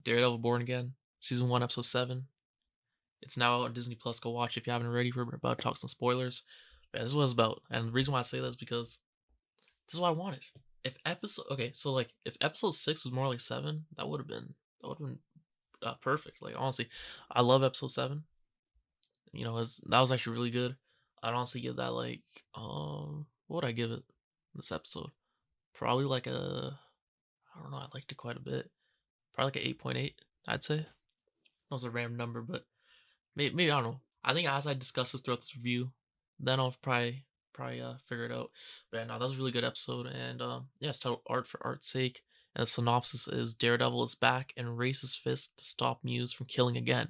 Daredevil Born Again, season 1, episode 7. It's now out on Disney Plus. Go watch it if you haven't already. We're about to talk some spoilers. But this is what it's about. And the reason why I say that is because this is what I wanted. If episode 6 was more like 7, that would have been perfect. Like honestly, I love episode 7. That was actually really good. I'd honestly give that like what would I give it this episode? Probably like a I don't know, I liked it quite a bit. Probably like a 8.8, I'd say. That was a random number, but maybe I don't know. I think as I discuss this throughout this review, then I'll probably figure it out. But yeah, no, that was a really good episode, and yeah, it's titled "Art for Art's Sake." And the synopsis is Daredevil is back and races Fisk to stop Muse from killing again.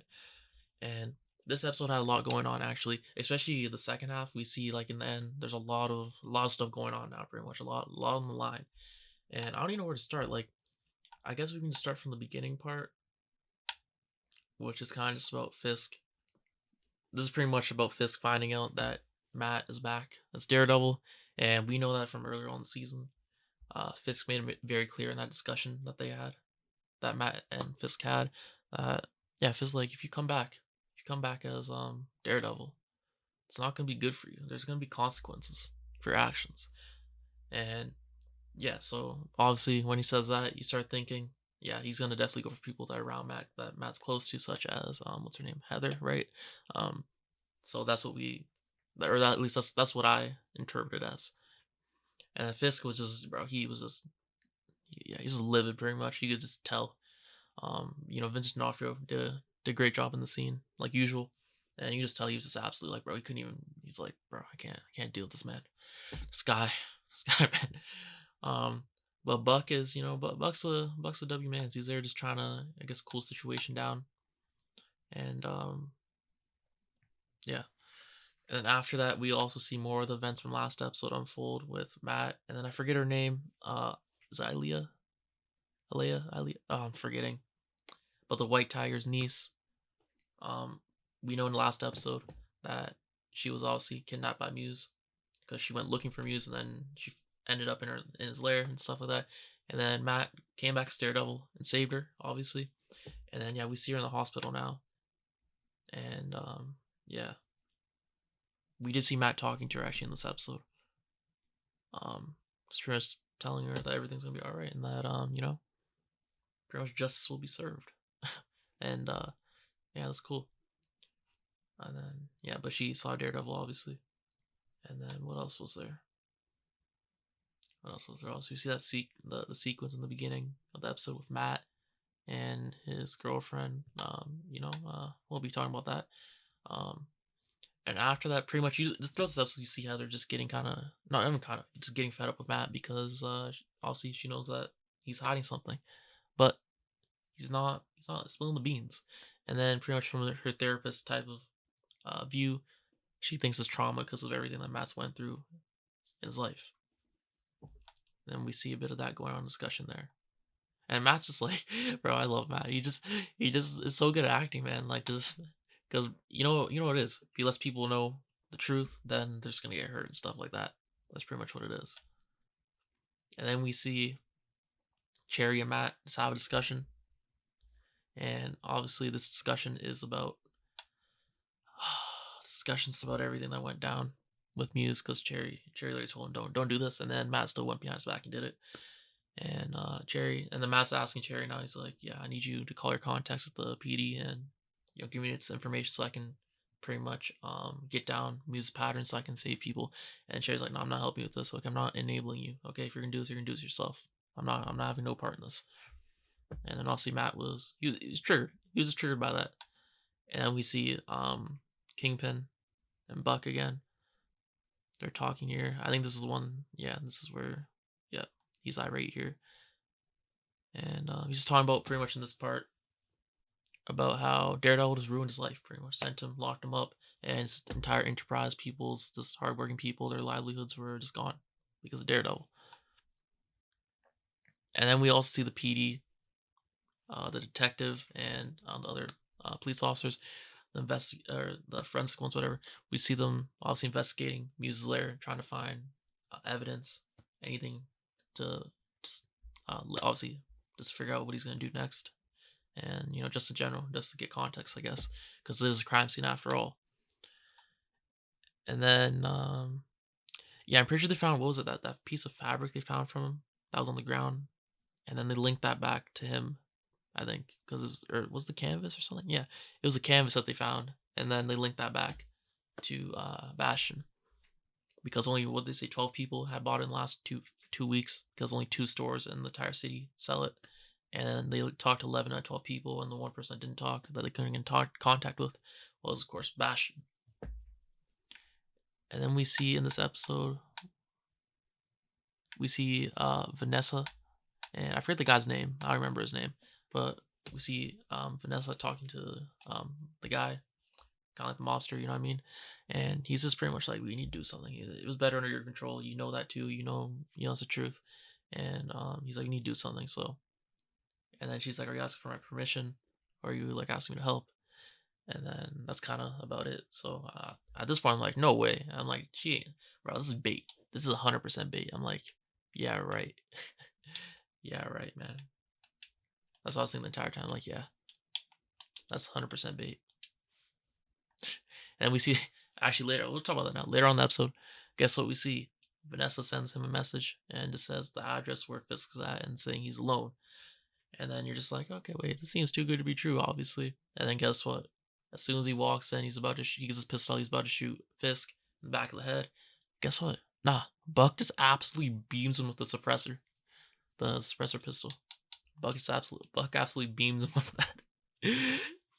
And this episode had a lot going on actually, especially the second half. We see like in the end, there's a lot of stuff going on now, pretty much a lot on the line. And I don't even know where to start. Like, I guess we can start from the beginning part, which is kind of just about Fisk. This is pretty much about Fisk finding out that Matt is back as Daredevil, and we know that from earlier on in the season. Fisk made it very clear in that discussion that Matt and Fisk had, yeah, Fisk like if you come back as Daredevil, it's not gonna be good for you. There's gonna be consequences for your actions, and yeah, so obviously when he says that, you start thinking, yeah, he's gonna definitely go for people that are around Matt that Matt's close to, such as what's her name, Heather, right? Um, so that's what at least that's what I interpreted as. And then Fisk was just, bro, he was just, yeah, he was livid pretty much. You could just tell. Vincent D'Onofrio did a great job in the scene, like usual. And you just tell he was just absolutely like, bro, he couldn't even. He's like, bro, I can't deal with this man, this guy, this guy, man. Um, but Buck is, but Buck's a W man. He's there just trying to, I guess, cool situation down. And yeah. And then after that, we also see more of the events from last episode unfold with Matt, and then I forget her name. Is it Ilea? Ilea? Oh, I'm forgetting. But the White Tiger's niece. Um, we know in the last episode that she was obviously kidnapped by Muse because she went looking for Muse, and then she ended up in his lair and stuff like that. And then Matt came back as Daredevil and saved her, obviously. And then yeah, we see her in the hospital now, and yeah, we did see Matt talking to her actually in this episode. Just pretty much telling her that everything's gonna be all right and that pretty much justice will be served. And yeah, that's cool. And then yeah, but she saw Daredevil obviously. And then what else was there? What else was there? Also, you see that the sequence in the beginning of the episode with Matt and his girlfriend. We'll be talking about that. Um, and after that, pretty much you just throughout this episode, you see how they're just getting kind of not even kind of just getting fed up with Matt because obviously she knows that he's hiding something, but he's not spilling the beans. And then pretty much from her therapist type of view, she thinks it's trauma because of everything that Matt's went through in his life. Then we see a bit of that going on in discussion there. And Matt's just like, bro, I love Matt. He just is so good at acting, man. Like just because you know what it is. If he lets people know the truth, then they're just gonna get hurt and stuff like that. That's pretty much what it is. And then we see Cherry and Matt just have a discussion, and obviously this discussion is about discussions about everything that went down with Muse because Cherry literally told him don't do this, and then Matt still went behind his back and did it. And then Matt's asking Cherry now. He's like, "Yeah, I need you to call your contacts at the PD and give me this information so I can pretty much get down Muse's pattern so I can save people." And Cherry's like, "No, I'm not helping you with this. Like, I'm not enabling you. Okay, if you're gonna do this, you're gonna do this yourself. I'm not having no part in this." And then obviously Matt he was triggered. He was just triggered by that. And then we see Kingpin and Buck again. They're talking here. I think this is the one. Yeah, this is where. Yeah, he's irate here. And he's just talking about pretty much in this part about how Daredevil just ruined his life, pretty much sent him, locked him up, and his entire enterprise, people's just hardworking people, their livelihoods were just gone because of Daredevil. And then we also see the PD, the detective, and the other police officers, the forensic ones, whatever. We see them obviously investigating Muse's lair, trying to find evidence, anything to just, obviously just figure out what he's gonna do next. and just in general, just to get context, I guess, because it is a crime scene after all. And then, yeah, I'm pretty sure they found, what was it, that piece of fabric they found from him that was on the ground, and then they linked that back to him, I think, because it was, or was the canvas or something? Yeah, it was a canvas that they found, and then they linked that back to Bastion, because only, what they say, 12 people had bought it in the last two weeks, because only 2 stores in the entire city sell it, and they talked to 11 out of 12 people, and the one person that didn't talk, that they couldn't get in contact with, was of course Bastion. And then we see in this episode, we see Vanessa, and I forget the guy's name. I don't remember his name, but we see Vanessa talking to the guy, kind of like the mobster, you know what I mean? And he's just pretty much like, we need to do something. It was better under your control. You know that too. It's the truth. And he's like, you need to do something. So, and then she's like, are you asking for my permission, or are you like asking me to help? And then that's kind of about it. So at this point, I'm like, no way. I'm like, gee, bro, this is bait. This is 100% bait. I'm like, yeah, right. Yeah, right, man. That's what I was thinking the entire time. Like, yeah, that's 100% bait. And we see, actually later, we'll talk about that now. Later on the episode, guess what we see? Vanessa sends him a message and just says the address where Fisk is at and saying he's alone. And then you're just like, okay, wait, this seems too good to be true, obviously. And then guess what? As soon as he walks in, he gets his pistol, he's about to shoot Fisk in the back of the head. Guess what? Nah, Buck just absolutely beams him with the suppressor pistol. Buck absolutely beams him with that.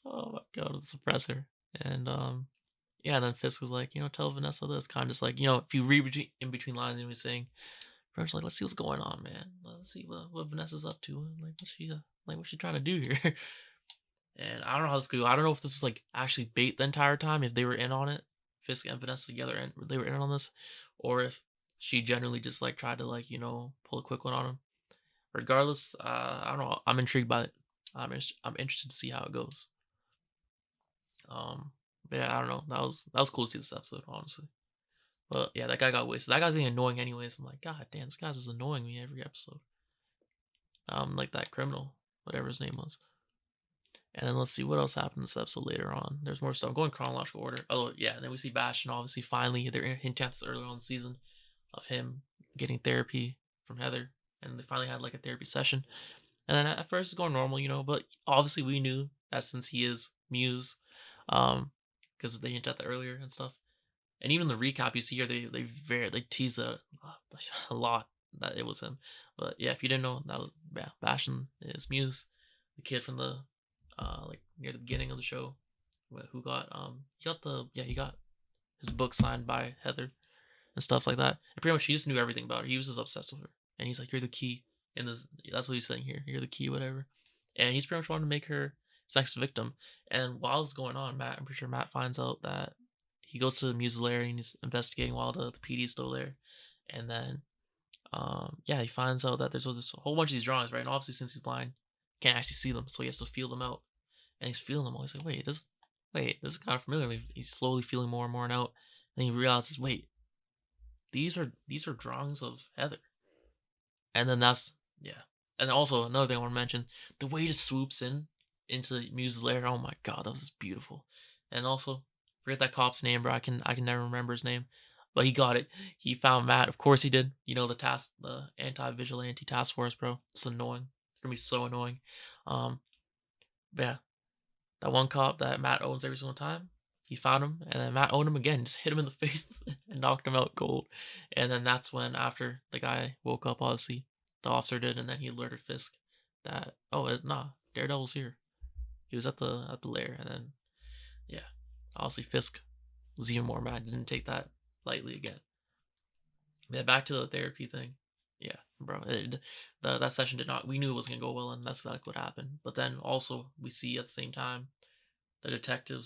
Oh my god, the suppressor. And yeah, then Fisk was like, tell Vanessa this, kind of just like, if you read in between lines, he was saying, French, like, let's see what's going on, man. Let's see what Vanessa's up to. What's she trying to do here? And I don't know how this could go. I don't know if this was like actually bait the entire time, if they were in on it, Fisk and Vanessa together, and they were in on this, or if she generally just like tried to like pull a quick one on him. Regardless, I don't know. I'm intrigued by it. I'm interested to see how it goes. But yeah, I don't know. That was cool to see this episode, honestly. But yeah, that guy got wasted. That guy's getting annoying anyways. I'm like, God damn, this guy's just annoying me every episode. Like that criminal, whatever his name was. And then let's see what else happened in this episode later on. There's more stuff. Going chronological order. Oh yeah, and then we see Bastion. Obviously, finally, they're hinting at this earlier on the season of him getting therapy from Heather, and they finally had like a therapy session. And then at first it's going normal, but obviously we knew that since he is Muse, because they hinted at that earlier and stuff. And even the recap you see here, they tease a lot that it was him. But yeah, if you didn't know, that was, yeah, Bastion is Muse, the kid from the like near the beginning of the show, who got he got his book signed by Heather and stuff like that. And pretty much he just knew everything about her. He was just obsessed with her, and he's like, "You're the key." In this, that's what he's saying here. You're the key, whatever. And he's pretty much wanting to make her his next victim. And while it's going on, I'm pretty sure Matt finds out that he goes to the Muse lair and he's investigating while the PD is still there. And then, yeah, he finds out that there's this whole bunch of these drawings, right? And obviously, since he's blind, he can't actually see them, so he has to feel them out. And he's feeling them all. He's like, this is kind of familiar. He's slowly feeling more and more out. And he realizes, wait, these are drawings of Heather. And then that's, yeah. And also another thing I want to mention, the way it swoops in into Muse's lair. Oh my god, that was just beautiful. And also, forget that cop's name, bro. I can never remember his name, but he got it. He found Matt. Of course he did. The anti-vigilante task force, bro. It's annoying. It's gonna be so annoying. But yeah, that one cop that Matt owns every single time. He found him, and then Matt owned him again. Just hit him in the face and knocked him out cold. And then that's when, after the guy woke up, obviously, the officer did, and then he alerted Fisk that, Daredevil's here. He was at the lair, and then yeah, obviously Fisk was even more mad. Didn't take that lightly again. Yeah, back to the therapy thing. Yeah, bro, that session did not. We knew it was gonna go well, and that's exactly what happened. But then also we see at the same time the detective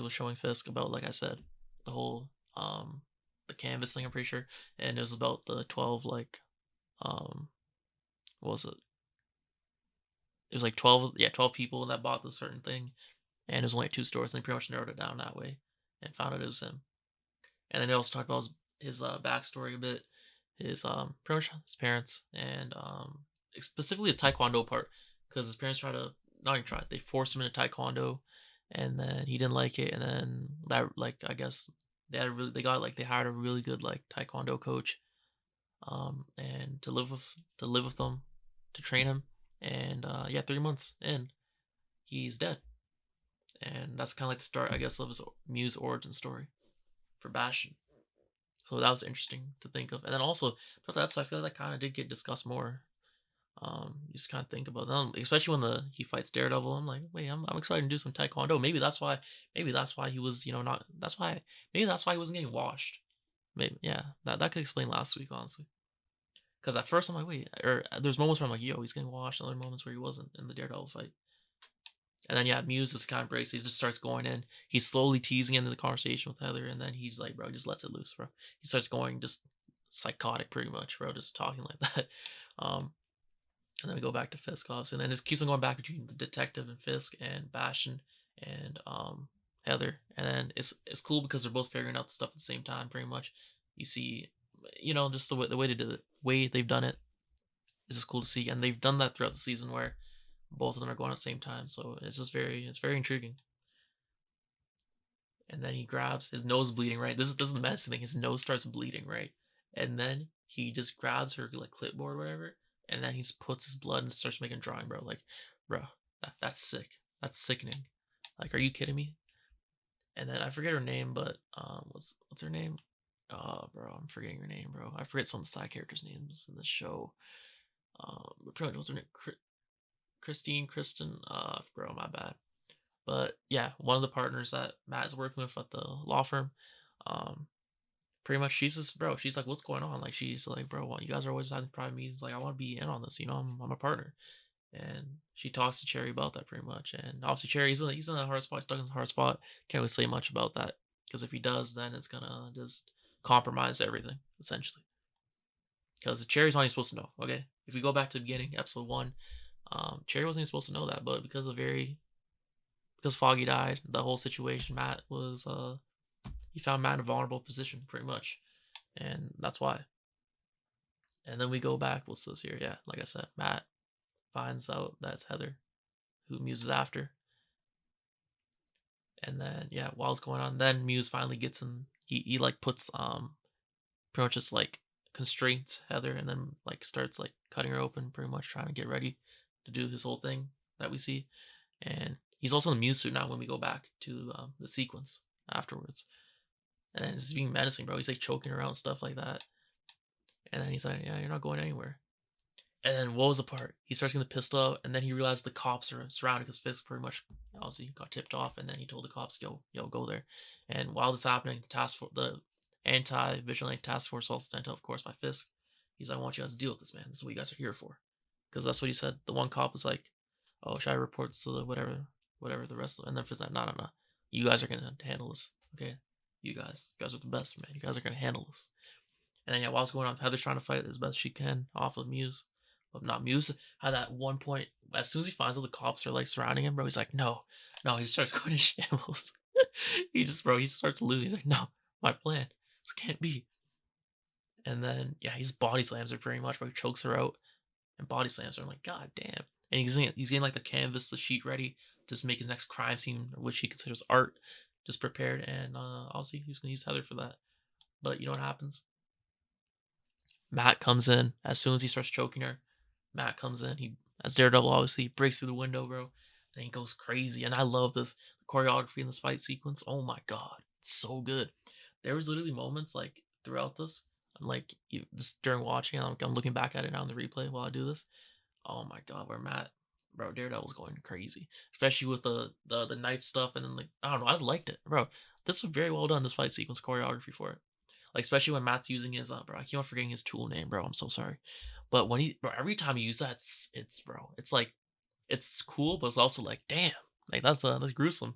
was showing Fisk about, like I said, the whole the canvas thing, I'm pretty sure, and it was about the 12, like, what was it? It was like 12, yeah, 12 people that bought the certain thing, and it was only 2 stores, and they pretty much narrowed it down that way and found out it was him. And then they also talked about his backstory a bit, his pretty much his parents, and specifically the taekwondo part, because his parents tried to not even tried. They forced him into taekwondo, and then he didn't like it, and then that like I guess they got like they hired a really good like taekwondo coach, and to live with them, to train him, and yeah, 3 months in, he's dead, and that's kind of like the start, I guess, of his Muse origin story for Bastion. So that was interesting to think of, and then also throughout the episode, I feel like that kind of did get discussed more. You just kind of think about them, especially when he fights Daredevil. I'm like, wait, I'm excited to do some Taekwondo. Maybe that's why he was, not. Maybe that's why he wasn't getting washed. Maybe, yeah, that could explain last week, honestly. Because at first I'm like, wait, or there's moments where I'm like, yo, he's getting washed. And other moments where he wasn't in the Daredevil fight. And then yeah, Muse is kind of breaks. He just starts going in. He's slowly teasing into the conversation with Heather, and then he's like, bro, just lets it loose, bro. He starts going just psychotic, pretty much, bro, just talking like that. Um, and then we go back to Fisk, obviously, and then just keeps on going back between the detective and Fisk and Bastion and Heather, and then it's cool because they're both figuring out the stuff at the same time, pretty much. You see, just the way they did it, way they've done it is just cool to see, and they've done that throughout the season where both of them are going at the same time, so it's very intriguing. And then he grabs his nose bleeding, right. This is the messy thing. His nose starts bleeding, right, and then he just grabs her like clipboard or whatever, and then he just puts his blood and starts making a drawing, bro. Like, bro, that's sick. That's sickening. Like, are you kidding me? And then I forget her name, but what's her name? Bro, I'm forgetting her name, bro. I forget some of the side characters' names in the show. Pretty much what's her name? Kristen. Bro, my bad. But yeah, one of the partners that Matt is working with at the law firm, um, pretty much she's just, bro. She's like, what's going on? Like, she's like, bro, well, you guys are always having private meetings. Like, I want to be in on this. I'm a partner. And she talks to Cherry about that pretty much. And obviously, Cherry, he's in a hard spot, stuck in a hard spot. Can't really say much about that because if he does, then it's gonna just compromise everything essentially. Because Cherry's not even supposed to know. Okay, if we go back to the beginning, episode 1, Cherry wasn't even supposed to know that, but because Foggy died, the whole situation, Matt was he found Matt in a vulnerable position pretty much, and that's why. And then we go back. What's this here? Yeah, like I said, Matt finds out that's Heather, who Muse is after. And then yeah, while it's going on, then Muse finally gets in. He like puts pretty much just like constraints Heather, and then like starts like cutting her open, pretty much trying to get ready to do his whole thing that we see. And he's also in the Muse suit now when we go back to the sequence afterwards. And then he's being menacing, bro. He's like choking her out and stuff like that. And then he's like, yeah, you're not going anywhere. And then what was the part? He starts getting the pistol out, and then he realized the cops are surrounded because Fisk pretty much obviously got tipped off, and then he told the cops, yo, go there. And while this is happening, the anti-vigilante task force also sent out, of course, by Fisk. He's like, I want you guys to deal with this, man. This is what you guys are here for. Because that's what he said. The one cop was like, oh, should I report to the whatever the rest of them? And then Fisk's like, no. You guys are going to handle this, okay? You guys are the best, man. You guys are going to handle this. And then, yeah, while it's going on, Heather's trying to fight as best she can off of Muse. But not Muse. Had that one point, as soon as he finds out the cops are like surrounding him, bro, he's like, no. He starts going to shambles. He starts losing. He's like, no, my plan. This can't be. And then, yeah, he's body slams her pretty much, bro. He chokes her out and body slams her. I'm like, god damn. And he's getting like the canvas, the sheet ready to just make his next crime scene, which he considers art, just prepared. And obviously, he's going to use Heather for that. But you know what happens? Matt comes in as soon as he starts choking her. Matt comes in. He, as Daredevil, obviously, he breaks through the window, bro, and he goes crazy. And I love this choreography in this fight sequence. Oh my god, it's so good. There was literally moments like throughout this. I'm like, just during watching, I'm looking back at it now on the replay while I do this. Oh my god, where Matt, bro, Daredevil's going crazy, especially with the knife stuff, and then like I don't know, I just liked it, bro. This was very well done. This fight sequence choreography for it. Like especially when Matt's using his bro, I keep on forgetting his tool name, bro. I'm so sorry. But when bro, every time you use that, it's bro, it's like it's cool, but it's also like damn, like that's gruesome.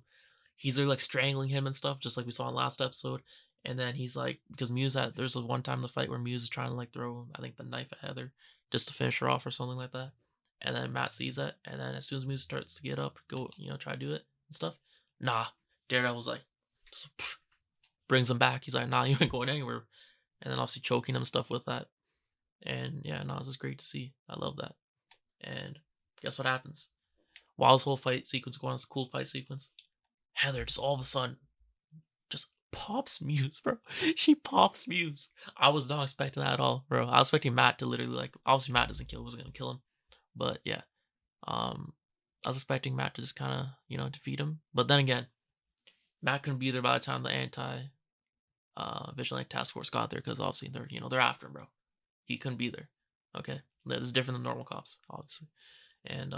He's like strangling him and stuff, just like we saw in last episode. And then he's like, because there's a one time in the fight where Muse is trying to like throw, I think, the knife at Heather just to finish her off or something like that. And then Matt sees it, and then as soon as Muse starts to get up, go, try to do it and stuff. Nah, Daredevil's like, just brings him back. He's like, nah, you ain't going anywhere. And then obviously choking him and stuff with that. And yeah, no, it's just great to see. I love that. And guess what happens? while this whole fight sequence going on, this cool fight sequence, Heather just all of a sudden just pops Muse, bro. She pops Muse. I was not expecting that at all, bro. I was expecting Matt to literally like obviously Matt doesn't kill, wasn't gonna kill him. But yeah. Um I was expecting Matt to just kinda, defeat him. But then again, Matt couldn't be there by the time the anti vigilante task force got there because obviously they're after him, bro. He couldn't be there. Okay. This is different than normal cops, obviously. And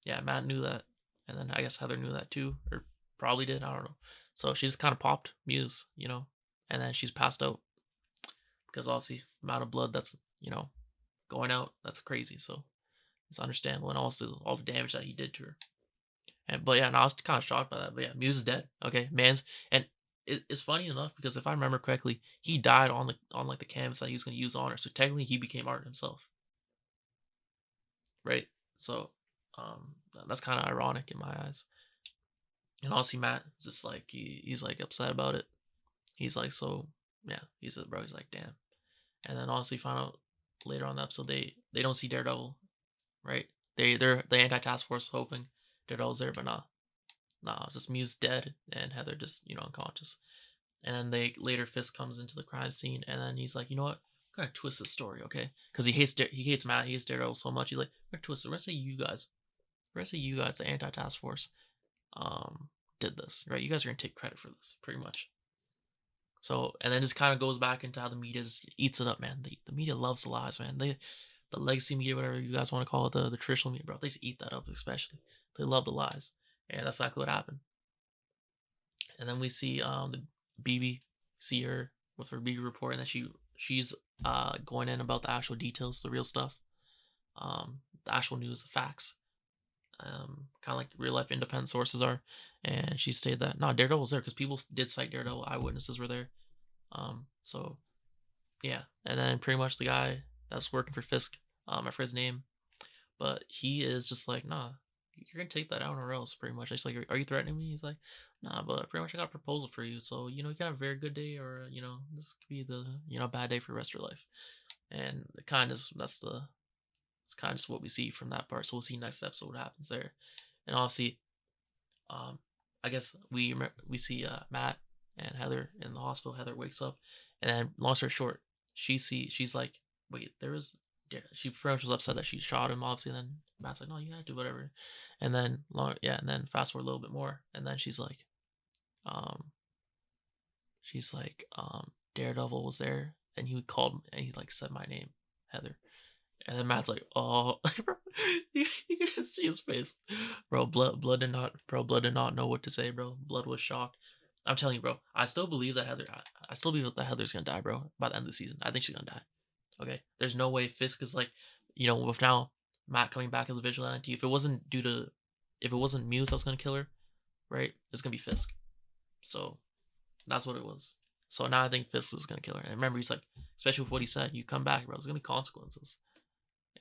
yeah, Matt knew that. And then I guess Heather knew that too, or probably did. I don't know. So she just kind of popped Muse, and then she's passed out because obviously amount of blood that's going out, that's crazy. So it's understandable, and also all the damage that he did to her. And but yeah, and I was kind of shocked by that. But yeah, Muse is dead. Okay, man's and it's funny enough because if I remember correctly, he died on like the canvas that he was going to use on her. So technically, he became art himself, right? So that's kind of ironic in my eyes. And obviously, Matt is just like he's like upset about it. He's like, so yeah, he said, bro, he's like, damn. And then obviously, find out later on the episode they don't see Daredevil, right? They're the anti task force hoping Daredevil's there, but nah, it's just Muse dead and Heather just unconscious. And then they later Fisk comes into the crime scene, and then he's like, you know what? I'm gonna twist this story, okay? Because he hates Matt, he hates Daredevil so much. He's like, I'm gonna twist it. We're gonna say you guys, the anti task force, did this, right? You guys are gonna take credit for this, pretty much. So, and then just kind of goes back into how the media just eats it up, man. The media loves the lies, man. The legacy media, whatever you guys want to call it, the traditional media, bro, they just eat that up, especially. They love the lies, and that's exactly what happened. And then we see the BB, see her with her BB report, and then she's going in about the actual details, the real stuff, the actual news, the facts, kind of like real life independent sources are. And she stated that no, Daredevil was there because people did cite Daredevil, eyewitnesses were there. So yeah, and then pretty much the guy that's working for Fisk, I forget his name, but he is just like, nah, you're gonna take that out or else. Pretty much, it's like, are you threatening me? He's like, nah, but pretty much I got a proposal for you, so you can have a very good day, or this could be the bad day for the rest of your life. And it kind of it's kind of just what we see from that part. So we'll see next episode what happens there, and obviously, um, I guess we see Matt and Heather in the hospital. Heather wakes up, and then long story short, she's like, wait, there was. Yeah, she pretty much was upset that she shot him, obviously. And then Matt's like, no, you gotta do whatever. And then and then fast forward a little bit more, and then um, Daredevil was there, and he called and he like said my name, Heather. And then Matt's like, oh, bro, you can see his face, bro. Blood did not know what to say, bro. Blood was shocked. I'm telling you, bro. I still believe that I still believe that Heather's gonna die, bro. By the end of the season, I think she's gonna die. Okay, there's no way Fisk is like, with now Matt coming back as a vigilante. If it wasn't Muse that was gonna kill her, right? It's gonna be Fisk. So that's what it was. So now I think Fisk is gonna kill her. And remember, he's like, especially with what he said, you come back, bro. There's gonna be consequences.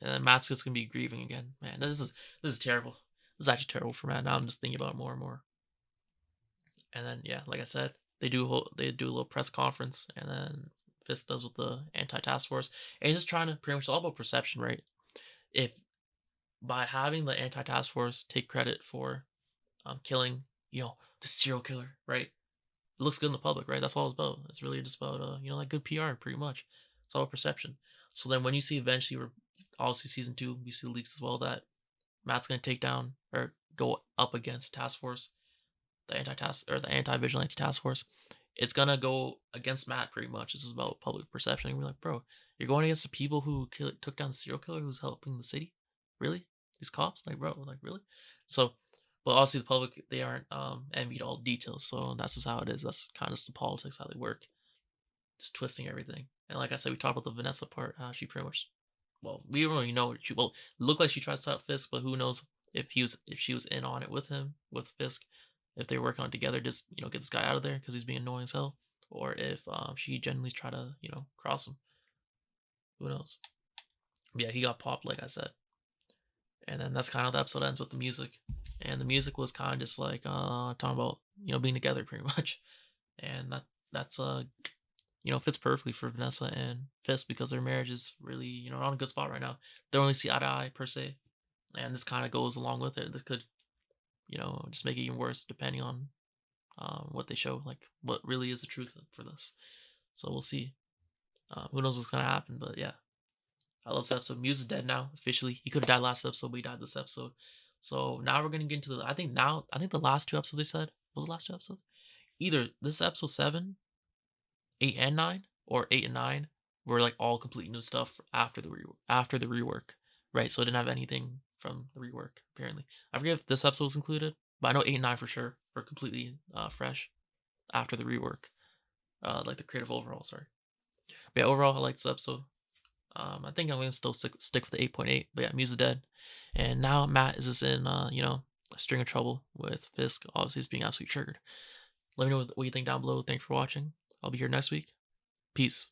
And then Matt's just gonna be grieving again. Man, this is terrible. This is actually terrible for Matt. Now I'm just thinking about it more and more. And then yeah, like I said, they do a little press conference, and then Fisk does with the anti task force, and he's just trying to pretty much, it's all about perception, right? If by having the anti task force take credit for killing, the serial killer, right? It looks good in the public, right? That's all it's about. It's really just about like good PR, pretty much. It's all about perception. So then when you see eventually, we're obviously season 2, we see leaks as well that Matt's gonna take down or go up against task force, the anti-vigilante task force. It's gonna go against Matt pretty much. This is about public perception. And we're like, bro, you're going against the people who took down the serial killer who's helping the city? Really? These cops? Like, bro, like really? So, but obviously the public, they aren't envied all the details. So that's just how it is. That's kind of just the politics, how they work. Just twisting everything. And like I said, we talked about the Vanessa part, how she pretty much, well, we don't really know. It looked like she tried to stop Fisk, but who knows if she was in on it with him, with Fisk, if they were working on it together, just get this guy out of there because he's being annoying as hell, or if she genuinely tried to cross him. Who knows? But yeah, he got popped, like I said, and then that's kind of the episode ends with the music, and the music was kind of just like talking about being together pretty much, and that's fits perfectly for Vanessa and Fisk because their marriage is really, not in a good spot right now. They don't really see eye to eye per se, and this kind of goes along with it. This could just make it even worse depending on what they show, like what really is the truth for this. So we'll see. Who knows what's gonna happen? But yeah, I love this episode. Muse is dead now officially. He could have died last episode, but he died this episode. So now we're gonna get into the. I think the last two episodes they said was the last two episodes. Either this episode 7, 8, and 9, or 8 and 9 were like all complete new stuff after the rework, right? So it didn't have anything from the rework apparently. I forget if this episode was included, but I know 8 and 9 for sure were completely fresh after the rework, like the creative overhaul. Sorry, but yeah, overall I like this episode. I think I'm gonna still stick with the 8.8. But yeah, Muse is dead, and now Matt is just in a string of trouble with Fisk. Obviously, he's being absolutely triggered. Let me know what you think down below. Thanks for watching. I'll be here next week. Peace.